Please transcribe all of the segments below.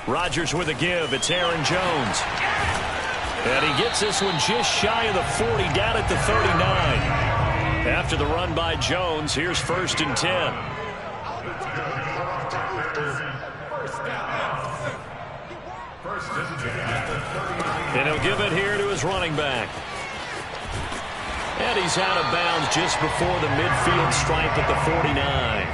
Rodgers with a give. It's Aaron Jones. And he gets this one just shy of the 40, down at the 39. After the run by Jones, here's 1st and 10. And he'll give it here to his running back. And he's out of bounds just before the midfield stripe at the 49.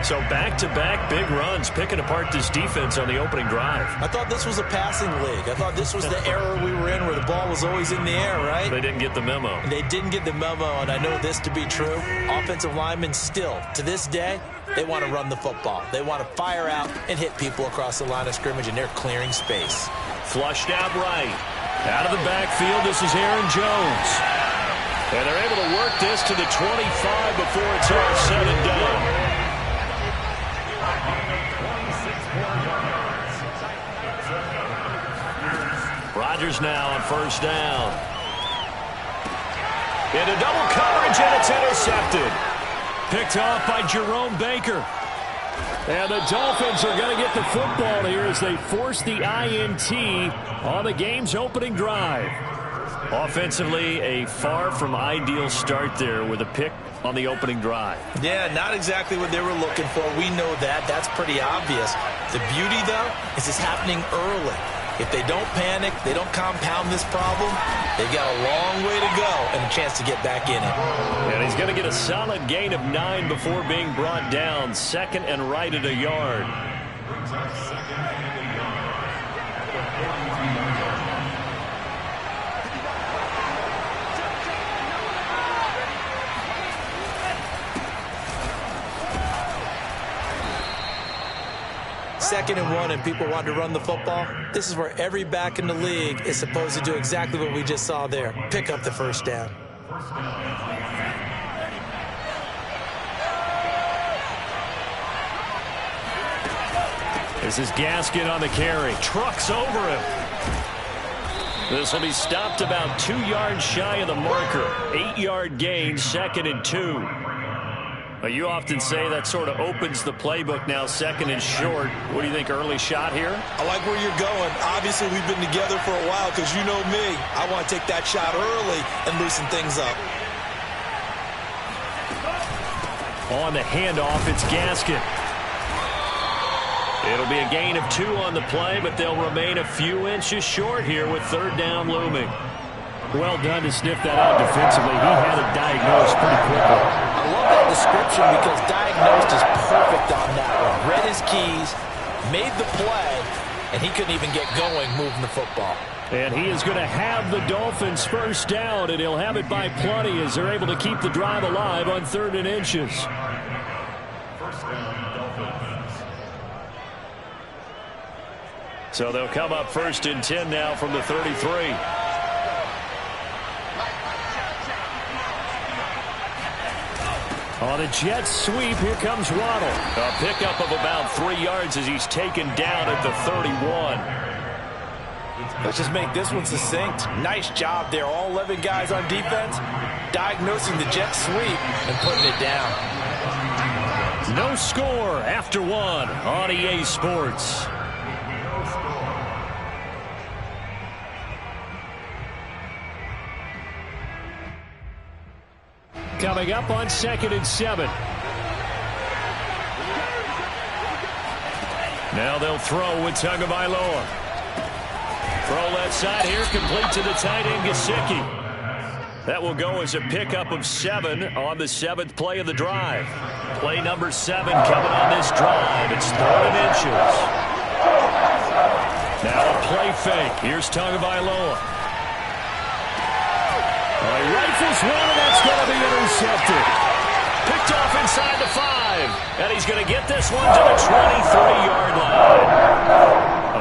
So back-to-back big runs, picking apart this defense on the opening drive. I thought this was a passing league. I thought this was the era we were in where the ball was always in the air, right? They didn't get the memo. They didn't get the memo, and I know this to be true. Offensive linemen still, to this day, they want to run the football. They want to fire out and hit people across the line of scrimmage, and they're clearing space. Flushed out right. Out of the backfield, this is Aaron Jones. And they're able to work this to the 25 before it's all said and done. Rodgers now on 1st down. Into double coverage, and it's intercepted. Picked off by Jerome Baker. And the Dolphins are going to get the football here as they force the INT on the game's opening drive. Offensively, a far from ideal start there with a pick on the opening drive. Yeah, not exactly what they were looking for. We know that. That's pretty obvious. The beauty, though, is it's happening early. If they don't panic, they don't compound this problem, they've got a long way to go and a chance to get back in it. And he's going to get a solid gain of 9 before being brought down. 2nd and right at a yard. Second and 1 and people want to run the football. This is where every back in the league is supposed to do exactly what we just saw there. Pick up the 1st down. This is Gaskin on the carry. Trucks over him. This will be stopped about 2 yards shy of the marker. 8-yard gain, 2nd and 2. You often say that sort of opens the playbook now, 2nd and short. What do you think, early shot here? I like where you're going. Obviously, we've been together for a while because you know me. I want to take that shot early and loosen things up. On the handoff, it's Gaskin. It'll be a gain of 2 on the play, but they'll remain a few inches short here with 3rd down looming. Well done to sniff that out defensively. He had it diagnosed pretty quickly. I love that description because diagnosed is perfect on that one. Read his keys, made the play, and he couldn't even get going moving the football. And he is going to have the Dolphins 1st down, and he'll have it by plenty as they're able to keep the drive alive on 3rd and inches. So they'll come up 1st and 10 now from the 33. On a jet sweep, here comes Waddle. A pickup of about 3 yards as he's taken down at the 31. Let's just make this one succinct. Nice job there. All 11 guys on defense diagnosing the jet sweep and putting it down. No score after 1 on EA Sports. Coming up on 2nd and 7. Now they'll throw with Tagovailoa. Throw left side here, complete to the tight end, Gesicki. That will go as a pickup of 7 on the 7th play of the drive. Play number 7 coming on this drive. It's 3rd and inches. Now a play fake. Here's Tagovailoa. He rifles one, and that's going to be intercepted. Picked off inside the 5. And he's going to get this one to the 23-yard line.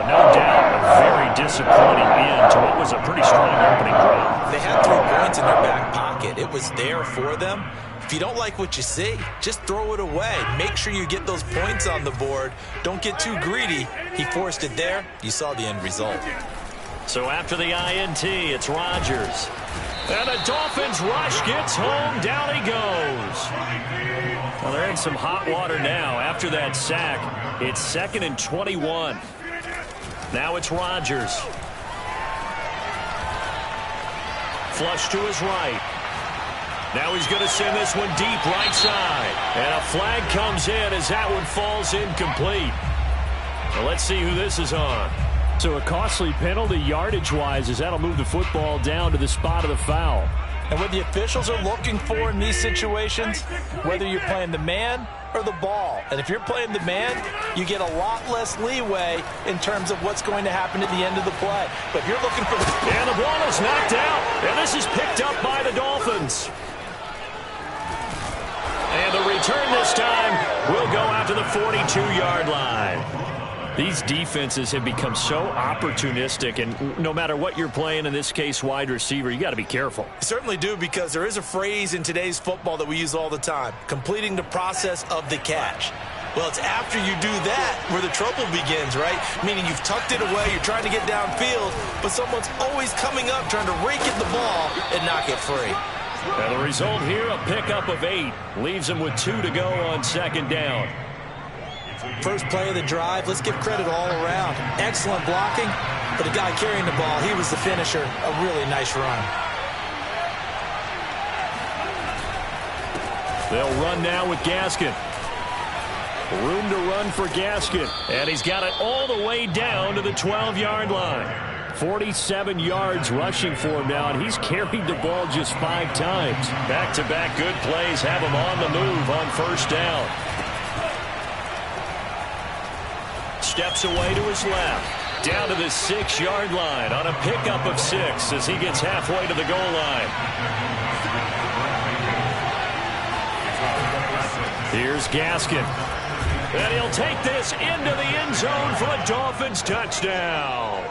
No doubt a very disappointing end to what was a pretty strong opening drive. They had 3 points in their back pocket. It was there for them. If you don't like what you see, just throw it away. Make sure you get those points on the board. Don't get too greedy. He forced it there. You saw the end result. So after the INT, it's Rodgers. And the Dolphins rush gets home. Down he goes. Well, they're in some hot water now. After that sack, it's 2nd and 21. Now it's Rodgers. Flush to his right. Now he's going to send this one deep right side. And a flag comes in as that one falls incomplete. Well, let's see who this is on. So a costly penalty yardage-wise as that'll move the football down to the spot of the foul. And what the officials are looking for in these situations, whether you're playing the man or the ball. And if you're playing the man, you get a lot less leeway in terms of what's going to happen at the end of the play. But if you're looking for And the ball is knocked out. And this is picked up by the Dolphins. And the return this time will go out to the 42-yard line. These defenses have become so opportunistic, and no matter what you're playing, in this case wide receiver, you got to be careful. You certainly do, because there is a phrase in today's football that we use all the time, completing the process of the catch. Well, it's after you do that where the trouble begins, right? Meaning you've tucked it away, you're trying to get downfield, but someone's always coming up trying to rake at the ball and knock it free. And the result here, a pickup of 8. Leaves them with 2 to go on 2nd down. First play of the drive, let's give credit all around. Excellent blocking, but the guy carrying the ball, he was the finisher. A really nice run. They'll run now with Gaskin. Room to run for Gaskin. And he's got it all the way down to the 12-yard line. 47 yards rushing for him now, and he's carried the ball just 5 times. Back-to-back good plays have him on the move on 1st down. Steps away to his left. Down to the 6-yard line on a pickup of 6 as he gets halfway to the goal line. Here's Gaskin. And he'll take this into the end zone for a Dolphins touchdown.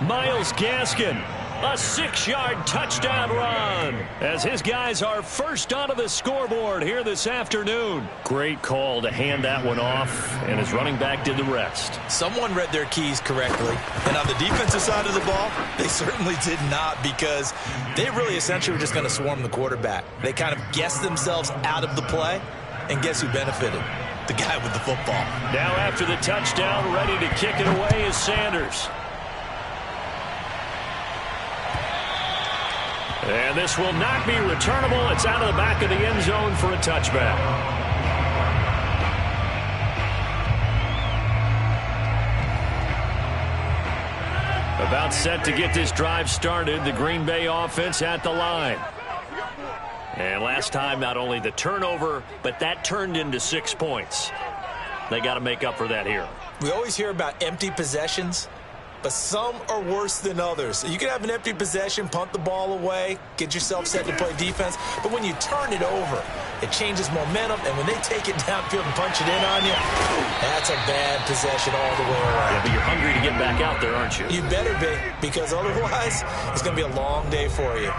Myles Gaskin, a 6-yard touchdown run as his guys are first onto the scoreboard here this afternoon. Great call to hand that one off, and his running back did the rest. Someone read their keys correctly, and on the defensive side of the ball, they certainly did not, because they really essentially were just going to swarm the quarterback. They kind of guessed themselves out of the play, and guess who benefited? The guy with the football. Now after the touchdown, ready to kick it away is Sanders. And this will not be returnable. It's out of the back of the end zone for a touchback. About set to get this drive started. The Green Bay offense at the line. And last time, not only the turnover, but that turned into 6 points. They got to make up for that here. We always hear about empty possessions, but some are worse than others. You can have an empty possession, punt the ball away, get yourself set to play defense, but when you turn it over, it changes momentum, and when they take it downfield and punch it in on you, that's a bad possession all the way around. Yeah, but you're hungry to get back out there, aren't you? You better be, because otherwise, it's going to be a long day for you.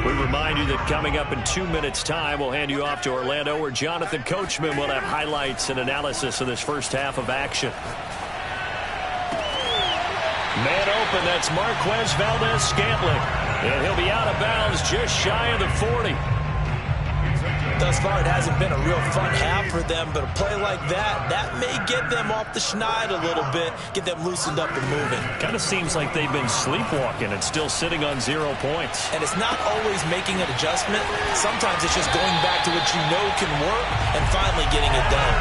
We remind you that coming up in 2 minutes' time, we'll hand you off to Orlando, where Jonathan Coachman will have highlights and analysis of this first half of action. Man open, that's Marquez Valdes-Scantling. And he'll be out of bounds just shy of the 40. Thus far, it hasn't been a real fun half for them, but a play like that may get them off the schneid a little bit, get them loosened up and moving. Kind of seems like they've been sleepwalking and still sitting on 0 points. And it's not always making an adjustment. Sometimes it's just going back to what you know can work and finally getting it done.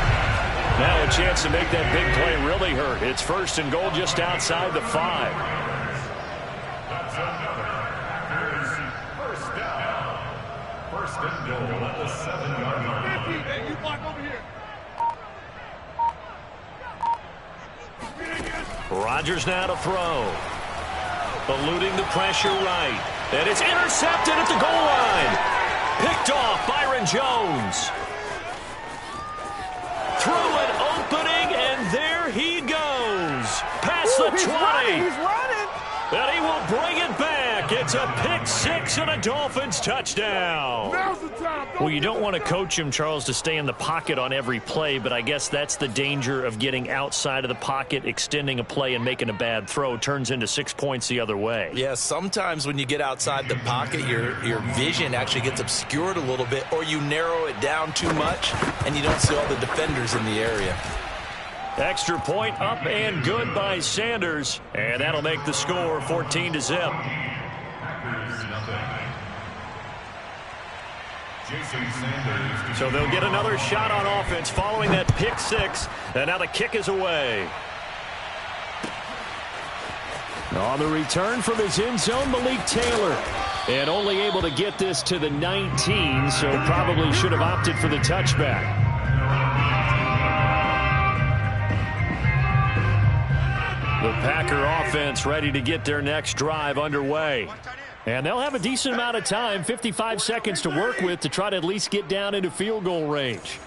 Now a chance to make that big play really hurt. It's 1st and goal just outside the 5. Rodgers now to throw. Eluding the pressure right. And it's intercepted at the goal line. Picked off Byron Jones. Through an opening, and there he goes. Past the 20. He's running. And he will bring it back. It's It's a pick six and a Dolphins touchdown. Well, you don't want to coach him, Charles, to stay in the pocket on every play, but I guess that's the danger of getting outside of the pocket, extending a play, and making a bad throw. Turns into 6 points the other way. Yeah, sometimes when you get outside the pocket, your vision actually gets obscured a little bit, or you narrow it down too much, and you don't see all the defenders in the area. Extra point up and good by Sanders, and that'll make the score 14-0. So they'll get another shot on offense following that pick six, and now the kick is away. On the return from his end zone, Malik Taylor. And only able to get this to the 19, so probably should have opted for the touchback. The Packer offense ready to get their next drive underway. And they'll have a decent amount of time, 55 seconds to work with, to try to at least get down into field goal range.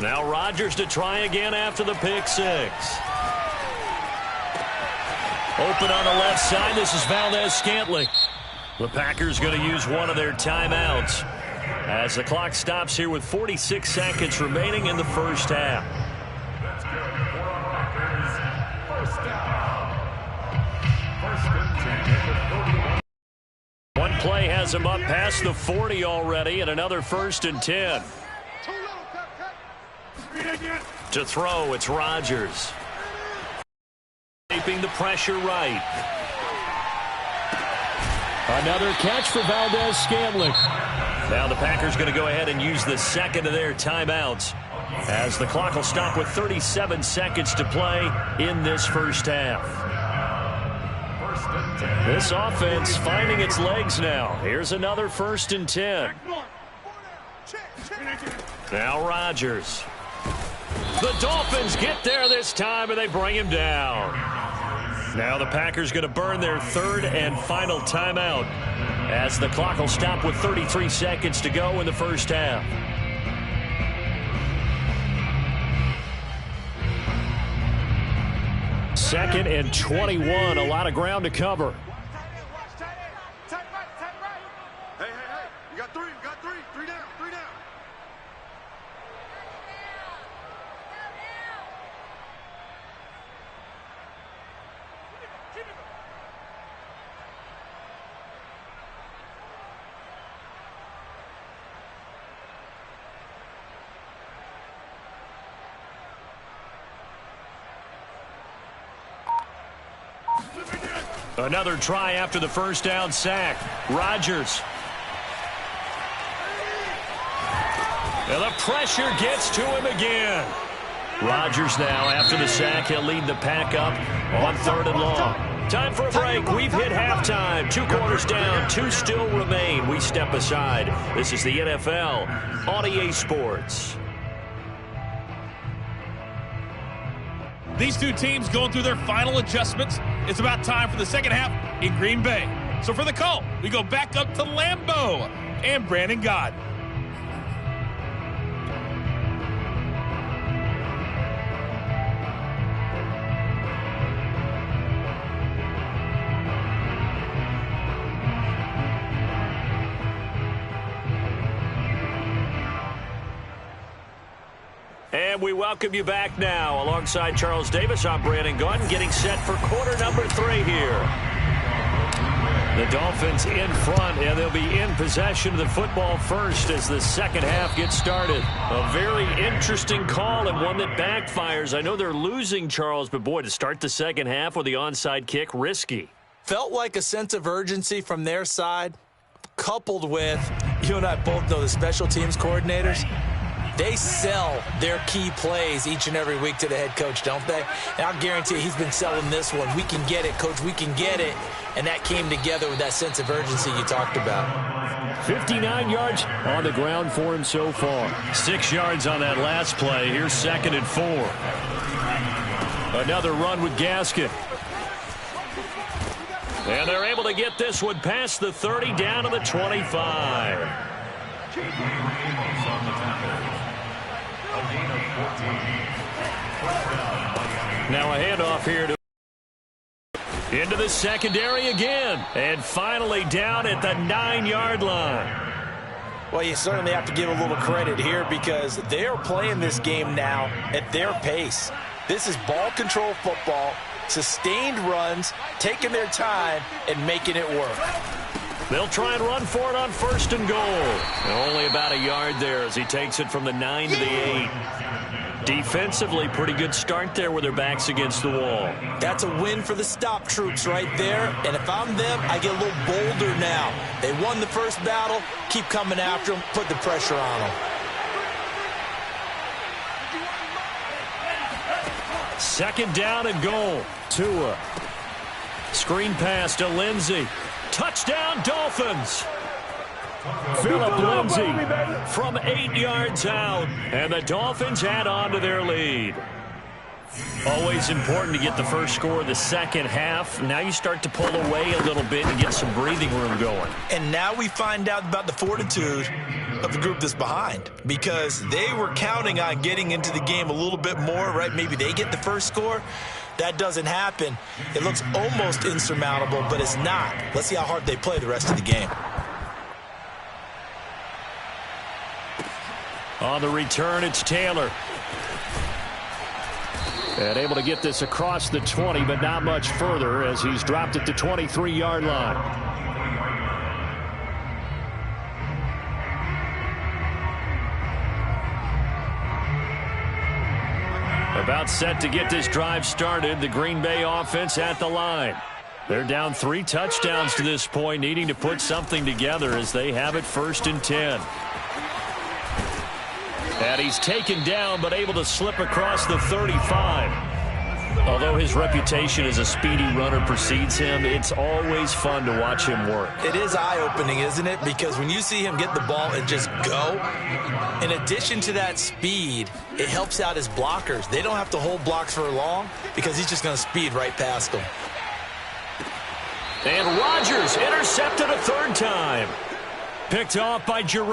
Now Rodgers to try again after the pick six. Open on the left side. This is Valdez-Scantling. The Packers going to use one of their timeouts as the clock stops here with 46 seconds remaining in the first half. One play has him up past the 40 already, and another 1st and 10. To throw, it's Rodgers. Keeping the pressure right. Another catch for Valdez-Scantling. Now the Packers going to go ahead and use the second of their timeouts as the clock will stop with 37 seconds to play in this first half. This offense finding its legs now. Here's another 1st and 10. Now Rodgers. The Dolphins get there this time, and they bring him down. Now the Packers going to burn their 3rd and final timeout as the clock will stop with 33 seconds to go in the first half. Second and 21, a lot of ground to cover. Hey, you got three, three down. Another try after the first down sack. Rodgers. And the pressure gets to him again. Rodgers now, after the sack, he'll lead the pack up on 3rd and long. Time for a break. We've hit halftime. 2 quarters down, 2 still remain. We step aside. This is the NFL on EA Sports. These two teams going through their final adjustments. It's about time for the second half in Green Bay. So for the call, we go back up to Lambeau and Brandon Gaudin. And we welcome you back now. Alongside Charles Davis, I'm Brandon Gaudin, getting set for quarter number 3 here. The Dolphins in front, and they'll be in possession of the football first as the second half gets started. A very interesting call and one that backfires. I know they're losing, Charles, but boy, to start the second half with the onside kick, risky. Felt like a sense of urgency from their side, coupled with, you and I both know the special teams coordinators. They sell their key plays each and every week to the head coach, don't they? And I'll guarantee you he's been selling this one. We can get it, coach. We can get it. And that came together with that sense of urgency you talked about. 59 yards on the ground for him so far. 6 yards on that last play. Here's 2nd and 4. Another run with Gaskin. And they're able to get this one past the 30 down to the 25. Now a handoff here to into the secondary again. And finally down at the 9-yard line. Well, you certainly have to give a little credit here because they're playing this game now at their pace. This is ball control football, sustained runs, taking their time, and making it work. They'll try and run for it on 1st and goal. And only about a yard there as he takes it from the 9 to the 8. Defensively, pretty good start there with their backs against the wall. That's a win for the stop troops right there. And if I'm them, I get a little bolder now. They won the first battle. Keep coming after them. Put the pressure on them. Second down and goal. Tua. Screen pass to Lindsey. Touchdown, Dolphins. Philip Lindsay from 8 yards out, and the Dolphins add on to their lead. Always important to get the first score of the second half. Now you start to pull away a little bit and get some breathing room going. And now we find out about the fortitude of the group that's behind, because they were counting on getting into the game a little bit more, right? Maybe they get the first score. That doesn't happen. It looks almost insurmountable, but it's not. Let's see how hard they play the rest of the game. On the return, it's Taylor. And able to get this across the 20, but not much further as he's dropped at the 23-yard line. About set to get this drive started, the Green Bay offense at the line. They're down 3 touchdowns to this point, needing to put something together as they have it 1st and 10. And he's taken down, but able to slip across the 35. Although his reputation as a speedy runner precedes him, it's always fun to watch him work. It is eye-opening, isn't it? Because when you see him get the ball and just go, in addition to that speed, it helps out his blockers. They don't have to hold blocks for long because he's just going to speed right past them. And Rodgers intercepted a 3rd time. Picked off by Jerome.